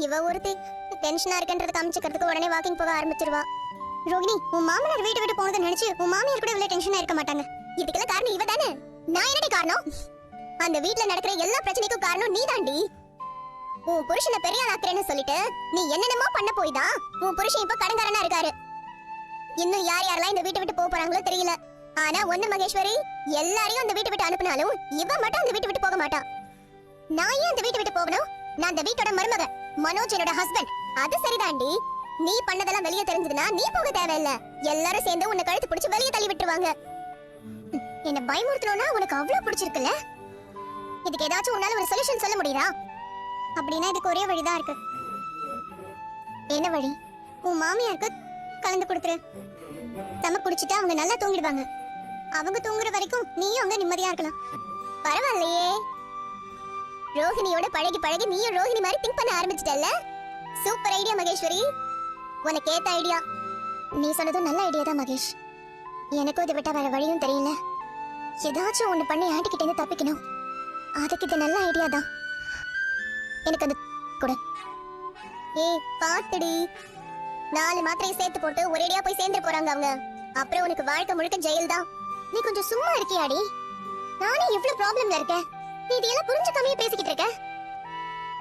இவ ஒருத்தி டென்ஷனா இருக்கன்றத காமிச்சுக்கிறதுக்கு உடனே வாக்கிங் போக ஆரம்பிச்சிருவா. ரோகிணி, உன் மாமனார் வீட்டை விட்டு போனதை நினைச்சு உன் மாமியார் கூட இவ்வளவு டென்ஷனா இருக்க மாட்டாங்க. இதுக்கெல்லாம் காரணம் இவ தானே. நான் என்னடி காரணம்? அந்த வீட்ல நடக்கிற எல்லா பிரச்சனைக்கும் காரணம் நீ தாண்டி. உன் புருஷனை பெரிய ஆளாக்குறேன்னு சொல்லிட்டு நீ என்னென்னமோ பண்ண போய்தான் உன் புருஷன் இப்ப கடன்காரனா இருக்காரு. இன்னும் யார் யாரெல்லாம் இந்த வீட்டை விட்டு போக போறாங்களோ தெரியல. ஆனா ஒண்ணு மகேஸ்வரி, எல்லாரையும் அந்த வீட்டை விட்டு அனுப்பினாலும் இவ மட்டும் அந்த வீட்டை விட்டு போக மாட்டா. நான் ஏன் அந்த வீட்டை விட்டு போகணும்? நான் அந்த வீட்டோட மருமக, மனோஜ் என்னோட ஹஸ்பண்ட். அது சரிதாண்டி. நீ பண்ணதெல்லாம் வெளியே தெரிஞ்சதுன்னா நீ போக தேவையில்ல. எல்லாரும் சேர்ந்து உன்னை கழுத்து பிடிச்சு வெளியே தள்ளி விட்டுருவாங்க. என்ன பயமுறுத்தணும்னா உனக்கு அவ்வளவு பிடிச்சிருக்குல்ல? இதுக்கு ஏதாச்சும் உன்னால ஒரு சொல்யூஷன் சொல்ல முடியுதா? அப்படின்னா இதுக்கு ஒரே வழிதான் இருக்கு. என்ன வழி? உன் மாமியாருக்கு கலந்து கொடுத்துரு. தம குடிச்சிட்டு அவங்க நல்லா தூங்கிடுவாங்க. அவங்க தூங்குற வரைக்கும் நீயும் அங்க நிம்மதியா இருக்கலாம். பரவாயில்லையே, ரோஹிணியோட பழகி பழகி நீயும் ரோஹிணி மாதிரி திங்க் பண்ண ஆரம்பிச்சிட்டல்ல. சூப்பர் ஐடியா மகேஸ்வரி, உனக்கு ஏத்த ஐடியா. நீ சொன்னதும் நல்ல ஐடியா தான் மகேஷ். எனக்கும் இதை விட்டா வேற வழியும் தெரியல. ஏதாச்சும் ஒண்ணு பண்ணி ஆண்டி கிட்ட இருந்து தப்பிக்கணும். அதுக்கு இது நல்ல ஐடியா தான். எனக்கு அந்த கூட ஏய் பாத்துடி, 4 மாத்திரையை சேர்த்து போட்டு ஒரேடியா போய் சேர்ந்து போறாங்க அவங்க. அப்புறம் உனக்கு வாழ்க்கை முழுக்க ஜெயில் தான். நீ கொஞ்சம் சும்மா இருக்கியாடி? நானே இவ்ளோ ப்ராப்ளம்ல இருக்கேன். நீ இதெல்லாம் புரிஞ்சுக்காமயே பேசிக்கிட்டு இருக்க.